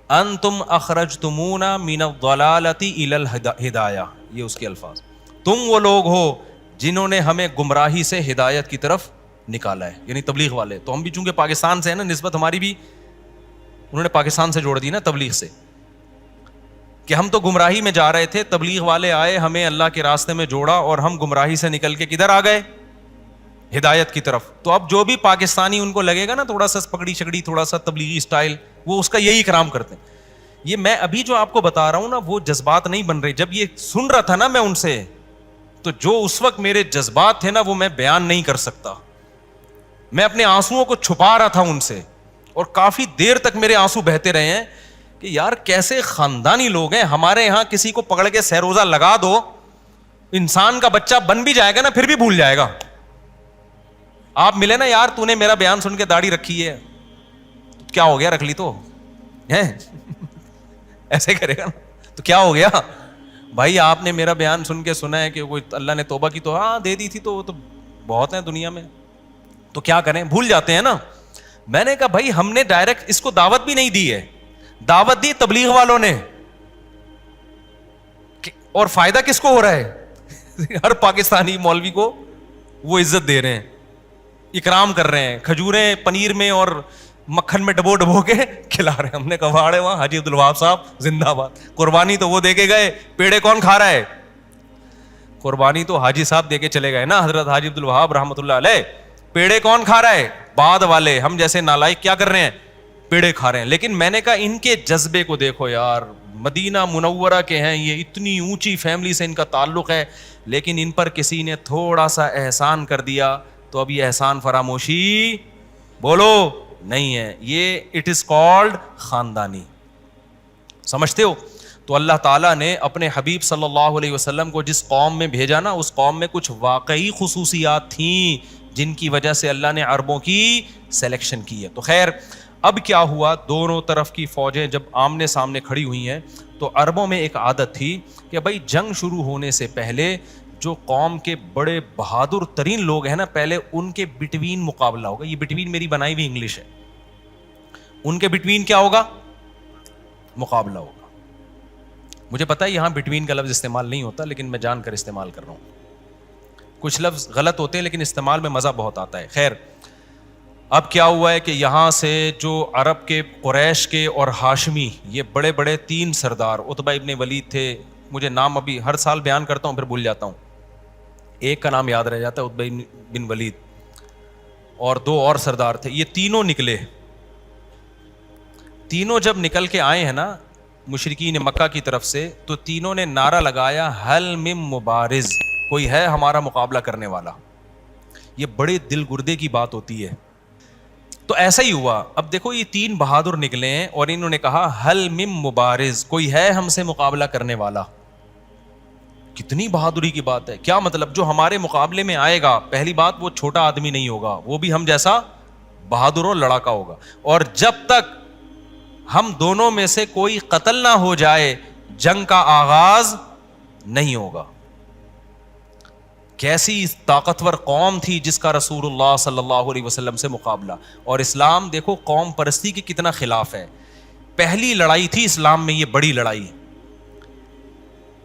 انتم اخرجتمونا من الضلالۃ الی الہدایہ, یہ اس کے الفاظ, تم وہ لوگ ہو جنہوں نے ہمیں گمراہی سے ہدایت کی طرف نکالا ہے, یعنی تبلیغ والے. تو ہم بھی چونکہ پاکستان سے ہیں نا, نسبت ہماری بھی انہوں نے پاکستان سے جوڑ دی نا تبلیغ سے, کہ ہم تو گمراہی میں جا رہے تھے, تبلیغ والے آئے ہمیں اللہ کے راستے میں جوڑا اور ہم گمراہی سے نکل کے کدھر آ گئے؟ ہدایت کی طرف. تو اب جو بھی پاکستانی ان کو لگے گا نا تھوڑا سا پکڑی شکڑی, تھوڑا سا تبلیغی اسٹائل, وہ اس کا یہی اکرام کرتے ہیں. یہ میں ابھی جو آپ کو بتا رہا ہوں نا وہ جذبات نہیں بن رہے. جب یہ سن رہا تھا نا میں ان سے, تو جو اس وقت میرے جذبات تھے نا وہ میں بیان نہیں کر سکتا. میں اپنے آنسوؤں کو چھپا رہا تھا ان سے, اور کافی دیر تک میرے آنسو بہتے رہے ہیں کہ یار کیسے خاندانی لوگ ہیں. ہمارے یہاں کسی کو پکڑ کے سہروزہ لگا دو, انسان کا بچہ بن بھی جائے گا نا پھر بھی بھول جائے گا. آپ ملے نا, یار تو نے میرا بیان سن کے داڑھی رکھی ہے, کیا ہو گیا, رکھ لی تو ہے ایسے کرے گا نا, تو کیا ہو گیا بھائی, آپ نے میرا بیان سن کے سنا ہے کہ کوئی اللہ نے توبہ کی تو ہاں دے دی تھی, تو وہ تو بہت ہیں دنیا میں, تو کیا کریں, بھول جاتے ہیں نا. میں نے کہا بھائی ہم نے ڈائریکٹ اس کو دعوت بھی نہیں دی ہے, دعوت دی تبلیغ والوں نے, اور فائدہ کس کو ہو رہا ہے؟ ہر پاکستانی مولوی کو وہ عزت دے رہے ہیں, اکرام کر رہے ہیں, کھجوریں پنیر میں اور مکھن میں ڈبو ڈبو کے کھلا رہے ہیں. ہم نے کہا وہاں حاجی عبدالوہاب صاحب زندہ باد, قربانی تو وہ دے کے گئے, پیڑے کون کھا رہا ہے؟ قربانی تو حاجی صاحب دے کے چلے گئے نا, حضرت حاجی عبدالوہاب رحمۃ اللہ علیہ. پیڑے کون کھا رہا ہے؟ بعد والے, ہم جیسے نالائق کیا کر رہے ہیں؟ پیڑے کھا رہے ہیں. لیکن میں نے کہا ان کے جذبے کو دیکھو یار, مدینہ منورہ کے ہیں یہ, اتنی اونچی فیملی سے ان کا تعلق ہے, لیکن ان پر کسی نے تھوڑا سا احسان کر دیا تو اب یہ احسان فراموشی بولو نہیں ہے, یہ اٹ از کالڈ خاندانی. سمجھتے ہو؟ تو اللہ تعالیٰ نے اپنے حبیب صلی اللہ علیہ وسلم کو جس قوم میں بھیجا نا, اس قوم میں کچھ واقعی خصوصیات تھیں جن کی وجہ سے اللہ نے عربوں کی سلیکشن کی ہے. تو خیر اب کیا ہوا, دونوں طرف کی فوجیں جب آمنے سامنے کھڑی ہوئی ہیں تو عربوں میں ایک عادت تھی کہ بھائی جنگ شروع ہونے سے پہلے جو قوم کے بڑے بہادر ترین لوگ ہیں نا, پہلے ان کے بٹوین مقابلہ ہوگا. یہ بٹوین میری بنائی ہوئی انگلش ہے, ان کے بٹوین کیا ہوگا؟ مقابلہ ہوگا. مجھے پتا ہے یہاں بٹوین کا لفظ استعمال نہیں ہوتا, لیکن میں جان کر استعمال کر رہا ہوں. کچھ لفظ غلط ہوتے ہیں لیکن استعمال میں مزہ بہت آتا ہے. خیر اب کیا ہوا ہے کہ یہاں سے جو عرب کے قریش کے اور ہاشمی, یہ بڑے بڑے 3 سردار, عتبہ ابن ولید تھے, مجھے نام ابھی ہر سال بیان کرتا ہوں پھر بھول جاتا ہوں, ایک کا نام یاد رہ جاتا ہے, عتبہ بن ولید, اور 2 اور سردار تھے. یہ تینوں نکلے, تینوں جب نکل کے آئے ہیں نا مشرکین مکہ کی طرف سے, تو تینوں نے نعرہ لگایا حل من مبارز, کوئی ہے ہمارا مقابلہ کرنے والا. یہ بڑے دل گردے کی بات ہوتی ہے. تو ایسا ہی ہوا. اب دیکھو یہ 3 بہادر نکلے ہیں اور انہوں نے کہا حل من مبارز, کوئی ہے ہم سے مقابلہ کرنے والا. کتنی بہادری کی بات ہے. کیا مطلب؟ جو ہمارے مقابلے میں آئے گا, پہلی بات وہ چھوٹا آدمی نہیں ہوگا, وہ بھی ہم جیسا بہادر اور لڑاکا ہوگا, اور جب تک ہم دونوں میں سے کوئی قتل نہ ہو جائے جنگ کا آغاز نہیں ہوگا. کیسی طاقتور قوم تھی جس کا رسول اللہ صلی اللہ علیہ وسلم سے مقابلہ. اور اسلام دیکھو قوم پرستی کے کتنا خلاف ہے. پہلی لڑائی تھی اسلام میں, یہ بڑی لڑائی.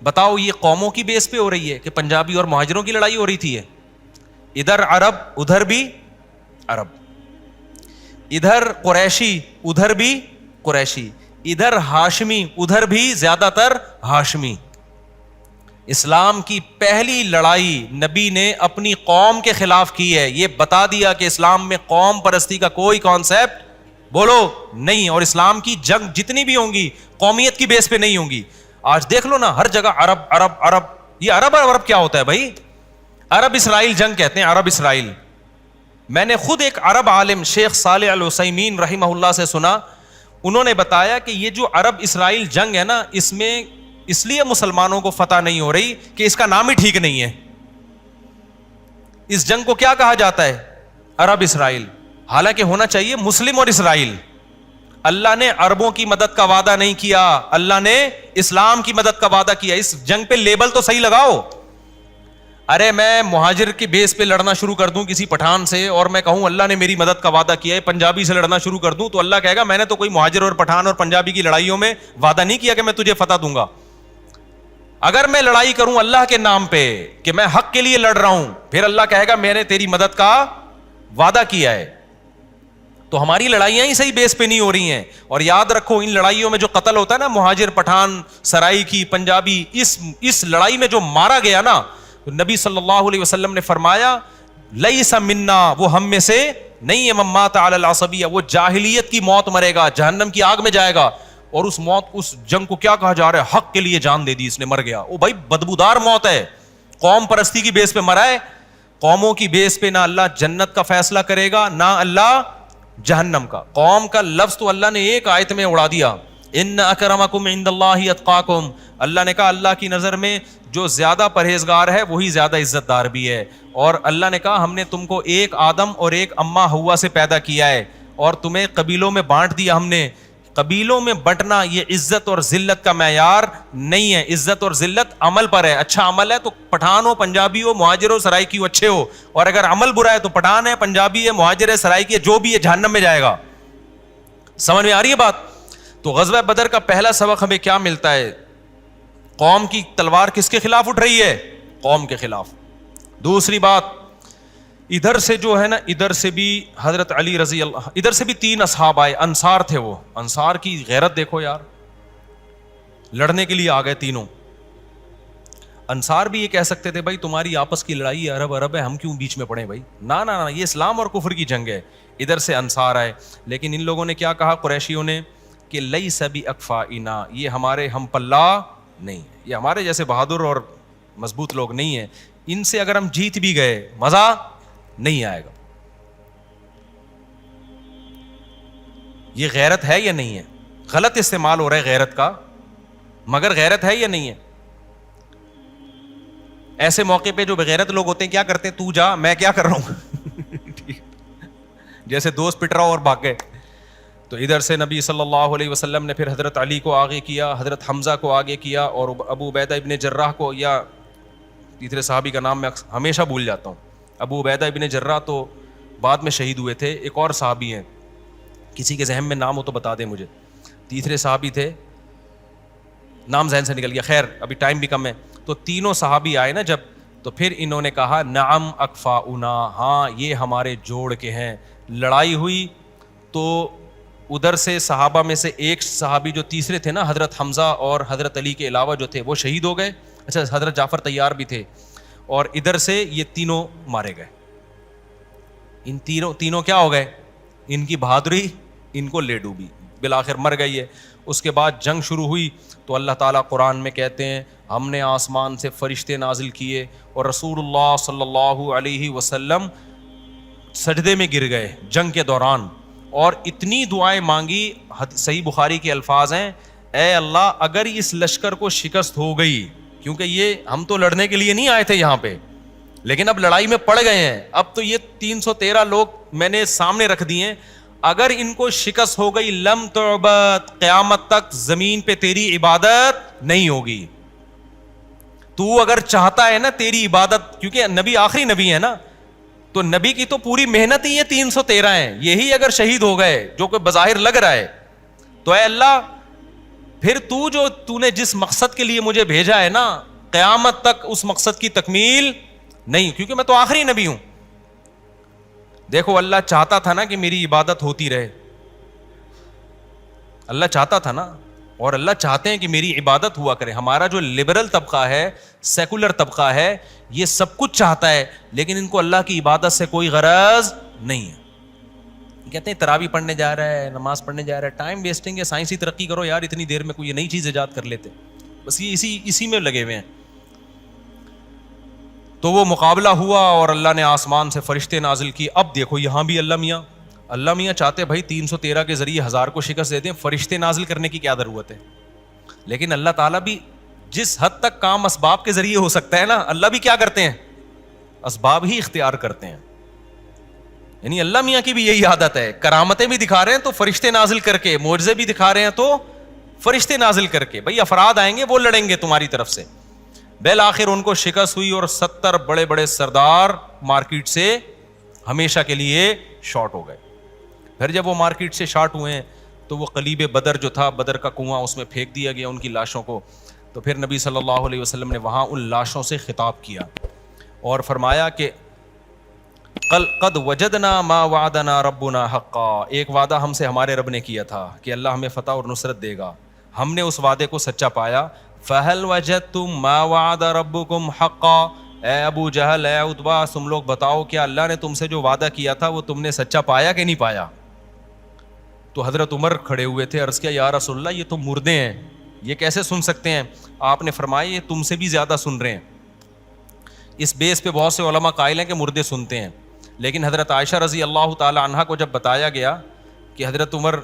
بتاؤ یہ قوموں کی بیس پہ ہو رہی ہے کہ پنجابی اور مہاجروں کی لڑائی ہو رہی تھی. ادھر عرب ادھر بھی عرب, ادھر قریشی ادھر بھی قریشی, ادھر ہاشمی ادھر بھی زیادہ تر ہاشمی. اسلام کی پہلی لڑائی نبی نے اپنی قوم کے خلاف کی ہے. یہ بتا دیا کہ اسلام میں قوم پرستی کا کوئی کانسیپٹ بولو نہیں, اور اسلام کی جنگ جتنی بھی ہوں گی قومیت کی بیس پہ نہیں ہوں گی. آج دیکھ لو نا ہر جگہ عرب عرب عرب. یہ عرب عرب کیا ہوتا ہے بھائی؟ عرب اسرائیل جنگ کہتے ہیں, عرب اسرائیل. میں نے خود ایک عرب عالم شیخ صالح العثیمین رحمہ اللہ سے سنا, انہوں نے بتایا کہ یہ جو عرب اسرائیل جنگ ہے نا, اس میں اس لیے مسلمانوں کو فتح نہیں ہو رہی کہ اس کا نام ہی ٹھیک نہیں ہے. اس جنگ کو کیا کہا جاتا ہے؟ عرب اسرائیل, حالانکہ ہونا چاہیے مسلم اور اسرائیل. اللہ نے عربوں کی مدد کا وعدہ نہیں کیا, اللہ نے اسلام کی مدد کا وعدہ کیا. اس جنگ پہ لیبل تو صحیح لگاؤ. ارے میں مہاجر کی بیس پہ لڑنا شروع کر دوں کسی پٹھان سے اور میں کہوں اللہ نے میری مدد کا وعدہ کیا ہے, پنجابی سے لڑنا شروع کر دوں, تو اللہ کہے گا میں نے تو کوئی مہاجر اور پٹھان اور پنجابی کی لڑائیوں میں وعدہ نہیں کیا کہ میں تجھے فتح دوں گا. اگر میں لڑائی کروں اللہ کے نام پہ کہ میں حق کے لیے لڑ رہا ہوں, پھر اللہ کہے گا میں نے تیری مدد کا وعدہ کیا ہے. تو ہماری لڑائیاں ہی صحیح بیس پہ نہیں ہو رہی ہیں. اور یاد رکھو ان لڑائیوں میں جو قتل ہوتا ہے نا, مہاجر پٹھان سرائیکی پنجابی, اس لڑائی میں جو مارا گیا نا, نبی صلی اللہ علیہ وسلم نے فرمایا لیس منا, وہ ہم میں سے نہیں ہے, من مات علی العصبیہ, وہ جاہلیت کی موت مرے گا, جہنم کی آگ میں جائے گا. اور اس موت, اس جنگ کو کیا کہا جا رہا ہے, حق کے لیے جان دے دی اس نے, مر گیا. او بھائی بدبودار موت ہے, قوم پرستی کی بیس پہ مرا ہے. قوموں کی بیس پہ نہ اللہ جنت کا فیصلہ کرے گا نہ اللہ جہنم کا. قوم کا لفظ تو اللہ نے ایک آیت میں اڑا دیا, ان اکرمکم عند اللہ اتقاکم. اللہ نے کہا اللہ کی نظر میں جو زیادہ پرہیزگار ہے وہی زیادہ عزت دار بھی ہے. اور اللہ نے کہا ہم نے تم کو ایک آدم اور ایک اماں ہوا سے پیدا کیا ہے اور تمہیں قبیلوں میں بانٹ دیا ہم نے. قبیلوں میں بٹنا یہ عزت اور ذلت کا معیار نہیں ہے. عزت اور ذلت عمل پر ہے. اچھا عمل ہے تو پٹھان ہو, پنجابی ہو, مہاجر ہو, سرائیکی ہو, اچھے ہو. اور اگر عمل برا ہے تو پٹھان ہے, پنجابی ہے, مہاجر ہے, سرائیکی ہے, جو بھی ہے جہنم میں جائے گا. سمجھ میں آ رہی ہے بات؟ تو غزوہ بدر کا پہلا سبق ہمیں کیا ملتا ہے؟ قوم کی تلوار کس کے خلاف اٹھ رہی ہے؟ قوم کے خلاف. دوسری بات, ادھر سے جو ہے نا, ادھر سے بھی حضرت علی رضی اللہ, ادھر سے بھی 3 اصحاب آئے, انصار تھے. وہ انصار کی غیرت دیکھو یار, لڑنے کے لیے آ گئے تینوں. انصار بھی یہ کہہ سکتے تھے بھائی تمہاری آپس کی لڑائی عرب عرب ہے, ہم کیوں بیچ میں پڑے بھائی, نہ نہ یہ اسلام اور کفر کی جنگ ہے. ادھر سے انصار آئے, لیکن ان لوگوں نے کیا کہا قریشیوں نے کہ لیس باکفائنا, یہ ہمارے ہم پلہ نہیں, یہ ہمارے جیسے بہادر اور مضبوط لوگ نہیں ہیں, ان سے اگر ہم جیت بھی گئے مزہ نہیں آئے گا. یہ غیرت ہے یا نہیں ہے؟ غلط استعمال ہو رہا ہے غیرت کا, مگر غیرت ہے یا نہیں ہے؟ ایسے موقع پہ جو بغیرت لوگ ہوتے ہیں کیا کرتے ہیں, تو جا میں کیا کر رہا ہوں جیسے دوست پٹ رہا اور بھاگ گئے. تو ادھر سے نبی صلی اللہ علیہ وسلم نے پھر حضرت علی کو آگے کیا, حضرت حمزہ کو آگے کیا, اور ابو عبیدہ ابن جراح کو, یا تیسرے صحابی کا نام میں ہمیشہ بھول جاتا ہوں, ابو عبیدہ ابن جراح تو بعد میں شہید ہوئے تھے. ایک اور صحابی ہیں, کسی کے ذہن میں نام ہو تو بتا دیں مجھے, تیسرے صحابی تھے, نام ذہن سے نکل گیا, خیر ابھی ٹائم بھی کم ہے. تو تینوں صحابی آئے نا جب, تو پھر انہوں نے کہا نعم اکفاؤنا, ہاں یہ ہمارے جوڑ کے ہیں. لڑائی ہوئی تو ادھر سے صحابہ میں سے ایک صحابی جو تیسرے تھے نا, حضرت حمزہ اور حضرت علی کے علاوہ جو تھے وہ شہید ہو گئے. اچھا حضرت جعفر طیار بھی تھے, اور ادھر سے یہ تینوں مارے گئے. ان تینوں کیا ہو گئے, ان کی بہادری ان کو لے ڈوبی, بالآخر مر گئی ہے. اس کے بعد جنگ شروع ہوئی تو اللہ تعالیٰ قرآن میں کہتے ہیں ہم نے آسمان سے فرشتے نازل کیے اور رسول اللہ صلی اللہ علیہ وسلم سجدے میں گر گئے جنگ کے دوران, اور اتنی دعائیں مانگی. صحیح بخاری کے الفاظ ہیں, اے اللہ اگر اس لشکر کو شکست ہو گئی, کیونکہ یہ ہم تو لڑنے کے لیے نہیں آئے تھے یہاں پہ, لیکن اب لڑائی میں پڑ گئے ہیں, اب تو یہ 313 لوگ میں نے سامنے رکھ دیے ہیں, اگر ان کو شکست ہو گئی لم تعبد, قیامت تک زمین پہ تیری عبادت نہیں ہوگی. تو اگر چاہتا ہے نا تیری عبادت, کیونکہ نبی آخری نبی ہے نا, تو نبی کی تو پوری محنت ہی یہ 313 ہیں, یہی اگر شہید ہو گئے جو کہ بظاہر لگ رہا ہے, تو اے اللہ پھر تو نے جس مقصد کے لیے مجھے بھیجا ہے نا, قیامت تک اس مقصد کی تکمیل نہیں, کیونکہ میں تو آخری نبی ہوں. دیکھو اللہ چاہتا تھا نا کہ میری عبادت ہوتی رہے, اللہ چاہتا تھا نا, اور اللہ چاہتے ہیں کہ میری عبادت ہوا کرے. ہمارا جو لبرل طبقہ ہے, سیکولر طبقہ ہے, یہ سب کچھ چاہتا ہے, لیکن ان کو اللہ کی عبادت سے کوئی غرض نہیں ہے. کہتے ہیں تراویح پڑھنے جا رہا ہے, نماز پڑھنے جا رہا ہے, ٹائم ویسٹنگ ہے, سائنسی ترقی کرو یار, اتنی دیر میں کوئی نئی چیز ایجاد کر لیتے, بس یہ اسی میں لگے ہوئے ہیں. تو وہ مقابلہ ہوا اور اللہ نے آسمان سے فرشتے نازل کی. اب دیکھو یہاں بھی اللہ میاں چاہتے بھائی 313 کے ذریعے 1000 کو شکست دے دیں, فرشتے نازل کرنے کی کیا ضرورت ہے. لیکن اللہ تعالیٰ بھی جس حد تک کام اسباب کے ذریعے ہو سکتا ہے نا, اللہ بھی کیا کرتے ہیں, اسباب ہی اختیار کرتے ہیں. یعنی اللہ میاں کی بھی یہی عادت ہے, کرامتیں بھی دکھا رہے ہیں تو فرشتے نازل کر کے, معجزے بھی دکھا رہے ہیں تو فرشتے نازل کر کے. بھائی افراد آئیں گے وہ لڑیں گے تمہاری طرف سے. بالآخر ان کو شکست ہوئی اور 70 بڑے بڑے سردار مارکیٹ سے ہمیشہ کے لیے شارٹ ہو گئے. پھر جب وہ مارکیٹ سے شارٹ ہوئے ہیں تو وہ قلیب بدر جو تھا، بدر کا کنواں، اس میں پھینک دیا گیا ان کی لاشوں کو. تو پھر نبی صلی اللہ علیہ وسلم نے وہاں ان لاشوں سے خطاب کیا اور فرمایا کہ قد وجدنا ما وعدنا ربنا حقا، ایک وعدہ ہم سے ہمارے رب نے کیا تھا کہ اللہ ہمیں فتح اور نصرت دے گا، ہم نے اس وعدے کو سچا پایا. فہل وجدتم ما وعد ربکم حقا، اے ابو جہل، اے عتبہ، تم لوگ بتاؤ کیا اللہ نے تم سے جو وعدہ کیا تھا وہ تم نے سچا پایا کہ نہیں پایا؟ تو حضرت عمر کھڑے ہوئے تھے، عرض کیا یا رسول اللہ یہ تو مردے ہیں، یہ کیسے سن سکتے ہیں؟ آپ نے فرمایا یہ تم سے بھی زیادہ سن رہے ہیں. اس بیس پہ بہت سے علماء قائل ہیں کہ مردے سنتے ہیں، لیکن حضرت عائشہ رضی اللہ تعالی عنہا کو جب بتایا گیا کہ حضرت عمر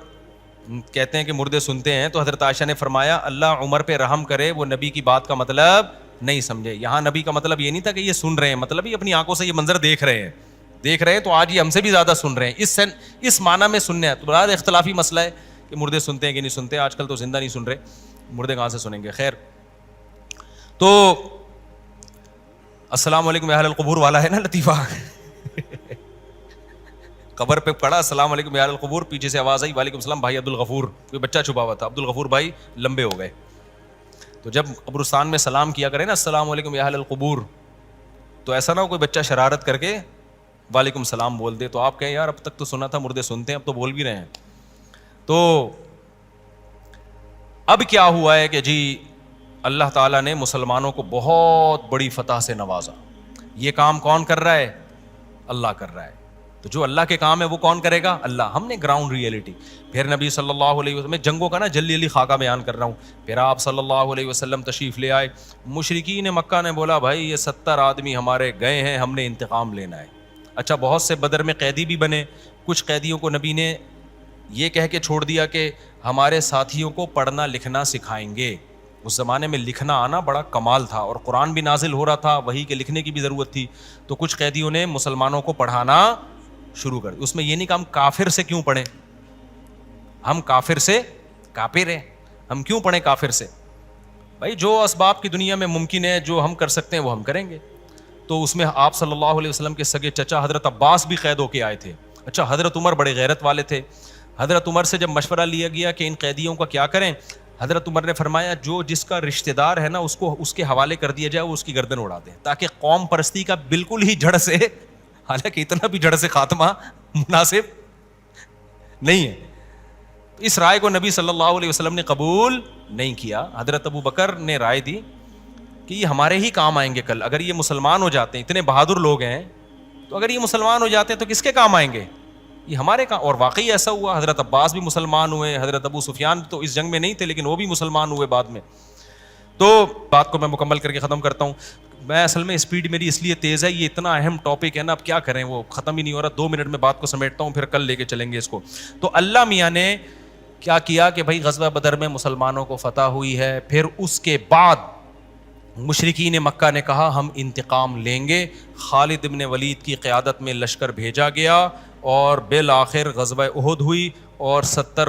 کہتے ہیں کہ مردے سنتے ہیں، تو حضرت عائشہ نے فرمایا اللہ عمر پہ رحم کرے، وہ نبی کی بات کا مطلب نہیں سمجھے. یہاں نبی کا مطلب یہ نہیں تھا کہ یہ سن رہے ہیں، مطلب یہ اپنی آنکھوں سے یہ منظر دیکھ رہے ہیں تو آج یہ ہم سے بھی زیادہ سن رہے ہیں، اس معنی میں سننے ہیں. تو برحال اختلافی مسئلہ ہے کہ مردے سنتے ہیں کہ نہیں سنتے. آج کل تو زندہ نہیں سن رہے، مردے کہاں سے سنیں گے. خیر، تو السلام علیکم اہل القبور والا ہے نا لطیفہ، قبر پہ پڑا السلام علیکم اہل القبور، پیچھے سے آواز آئی وعلیکم السلام بھائی عبد الغفور، کوئی بچہ چھپا ہوا تھا، عبد الغفور بھائی لمبے ہو گئے. تو جب قبرستان میں سلام کیا کرے نا السلام علیکم اہل القبور، تو ایسا نہ ہو کوئی بچہ شرارت کر کے وعلیکم السلام بول دے تو آپ کہیں یار اب تک تو سنا تھا مردے سنتے ہیں، اب تو بول بھی رہے ہیں. تو اب کیا ہوا ہے کہ جی اللہ تعالیٰ نے مسلمانوں کو بہت بڑی فتح سے نوازا. یہ کام کون کر رہا ہے؟ اللہ کر رہا ہے. تو جو اللہ کے کام ہے وہ کون کرے گا؟ اللہ. ہم نے گراؤنڈ ریئلٹی. پھر نبی صلی اللہ علیہ وسلم، میں جنگوں کا نا جلدی جلدی خاکہ بیان کر رہا ہوں. پھر آپ صلی اللہ علیہ وسلم تشریف لے آئے. مشرکین مکہ نے بولا بھائی یہ 70 آدمی ہمارے گئے ہیں، ہم نے انتقام لینا ہے. اچھا، بہت سے بدر میں قیدی بھی بنے. کچھ قیدیوں کو نبی نے یہ کہہ کے چھوڑ دیا کہ ہمارے ساتھیوں کو پڑھنا لکھنا سکھائیں گے. اس زمانے میں لکھنا آنا بڑا کمال تھا اور قرآن بھی نازل ہو رہا تھا، وہی کے لکھنے کی بھی ضرورت تھی. تو کچھ قیدیوں نے مسلمانوں کو پڑھانا شروع کر دیا. اس میں یہ نہیں کہ ہم کافر سے کیوں پڑھیں، ہم کافر سے کافر ہیں، ہم کیوں پڑھیں کافر سے؟ بھائی جو اسباب کی دنیا میں ممکن ہے، جو ہم کر سکتے ہیں وہ ہم کریں گے. تو اس میں آپ صلی اللہ علیہ وسلم کے سگے چچا حضرت عباس بھی قید ہو کے آئے تھے. اچھا، حضرت عمر بڑے غیرت والے تھے. حضرت عمر سے جب مشورہ لیا گیا کہ ان قیدیوں کا کیا کریں، حضرت عمر نے فرمایا جو جس کا رشتہ دار ہے نا اس کو اس کے حوالے کر دیا جائے، وہ اس کی گردن اڑا دیں، تاکہ قوم پرستی کا بالکل ہی جڑ سے، حالانکہ اتنا بھی جڑ سے خاتمہ مناسب نہیں ہے. اس رائے کو نبی صلی اللہ علیہ وسلم نے قبول نہیں کیا. حضرت ابو بکر نے رائے دی کہ یہ ہمارے ہی کام آئیں گے کل. اگر یہ مسلمان ہو جاتے ہیں، اتنے بہادر لوگ ہیں، تو اگر یہ مسلمان ہو جاتے ہیں تو کس کے کام آئیں گے؟ یہ ہمارے کام. اور واقعی ایسا ہوا. حضرت عباس بھی مسلمان ہوئے، حضرت ابو سفیان تو اس جنگ میں نہیں تھے لیکن وہ بھی مسلمان ہوئے بعد میں. تو بات کو میں مکمل کر کے ختم کرتا ہوں. میں اصل میں اسپیڈ میری اس لیے تیز ہے، یہ اتنا اہم ٹاپک ہے نا، اب کیا کریں، وہ ختم ہی نہیں ہو رہا. 2 منٹ میں بات کو سمیٹتا ہوں، پھر کل لے کے چلیں گے اس کو. تو اللہ میاں نے کیا کیا کہ بھائی غزوہ بدر میں مسلمانوں کو فتح ہوئی ہے. پھر اس کے بعد مشرکین مکہ نے کہا ہم انتقام لیں گے. خالد ابن ولید کی قیادت میں لشکر بھیجا گیا اور بالآخر غزوہ احد ہوئی اور 70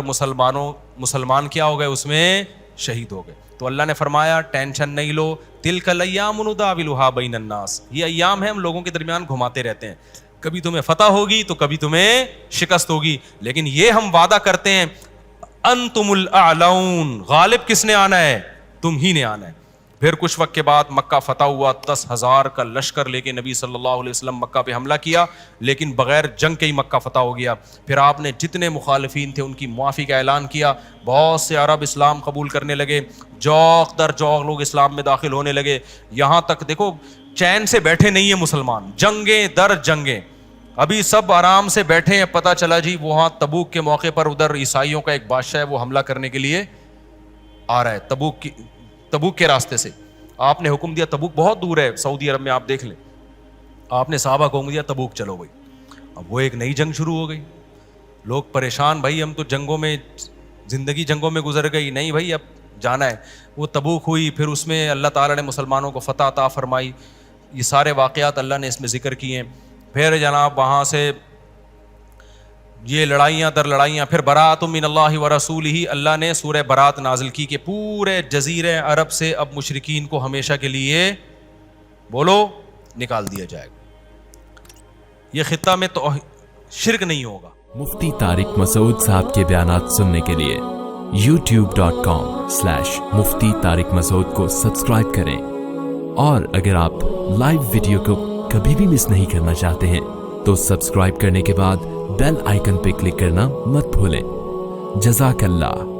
مسلمان کیا ہو گئے، اس میں شہید ہو گئے. تو اللہ نے فرمایا ٹینشن نہیں لو، تلک الایام نداولها بین الناس، یہ ایام ہیں ہم لوگوں کے درمیان گھماتے رہتے ہیں، کبھی تمہیں فتح ہوگی تو کبھی تمہیں شکست ہوگی، لیکن یہ ہم وعدہ کرتے ہیں انتم الاعلون، غالب کس نے آنا ہے؟ تم ہی نے آنا ہے. پھر کچھ وقت کے بعد مکہ فتح ہوا. 10,000 کا لشکر لے کے نبی صلی اللہ علیہ وسلم مکہ پہ حملہ کیا، لیکن بغیر جنگ کے ہی مکہ فتح ہو گیا. پھر آپ نے جتنے مخالفین تھے ان کی معافی کا اعلان کیا. بہت سے عرب اسلام قبول کرنے لگے، جوق در جوق لوگ اسلام میں داخل ہونے لگے. یہاں تک دیکھو چین سے بیٹھے نہیں ہیں مسلمان، جنگیں در جنگیں. ابھی سب آرام سے بیٹھے ہیں، پتہ چلا جی وہاں تبوک کے موقع پر ادھر عیسائیوں کا ایک بادشاہ ہے، وہ حملہ کرنے کے لیے آ رہا ہے تبوک کے راستے سے. آپ نے حکم دیا، تبوک بہت دور ہے سعودی عرب میں، آپ دیکھ لیں. آپ نے صحابہ کو حکم دیا تبوک چلو بھائی. اب وہ ایک نئی جنگ شروع ہو گئی. لوگ پریشان، بھائی ہم تو جنگوں میں زندگی جنگوں میں گزر گئی، نہیں بھائی اب جانا ہے. وہ تبوک ہوئی، پھر اس میں اللہ تعالیٰ نے مسلمانوں کو فتح عطا فرمائی. یہ سارے واقعات اللہ نے اس میں ذکر کیے ہیں. پھر جناب وہاں سے یہ لڑائیاں در لڑائیاں. پھر برات من اللہ و رسولہ، اللہ نے سورہ برات نازل کی کہ پورے جزیرہ عرب سے اب مشرکین کو ہمیشہ کے لیے بولو نکال دیا جائے گا. یہ خطہ میں تو شرک نہیں ہوگا. مفتی طارق مسعود صاحب کے بیانات سننے کے لیے youtube.com/مفتی طارق مسعود کو سبسکرائب کریں، اور اگر آپ لائیو ویڈیو کو کبھی بھی مس نہیں کرنا چاہتے ہیں تو سبسکرائب کرنے کے بعد بیل آئیکن پہ کلک کرنا مت بھولیں. جزاک اللہ.